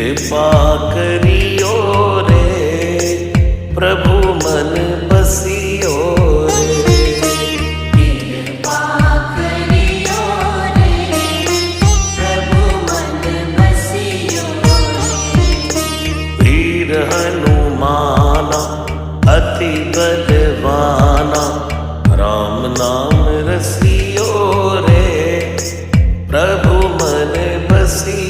कृपा करियो रे प्रभु मन बसियो रे। कृपा करियो रे प्रभु मन बसियो रे। वीर हनुमाना अति बलवाना राम नाम रसियो रे प्रभु मन बसियो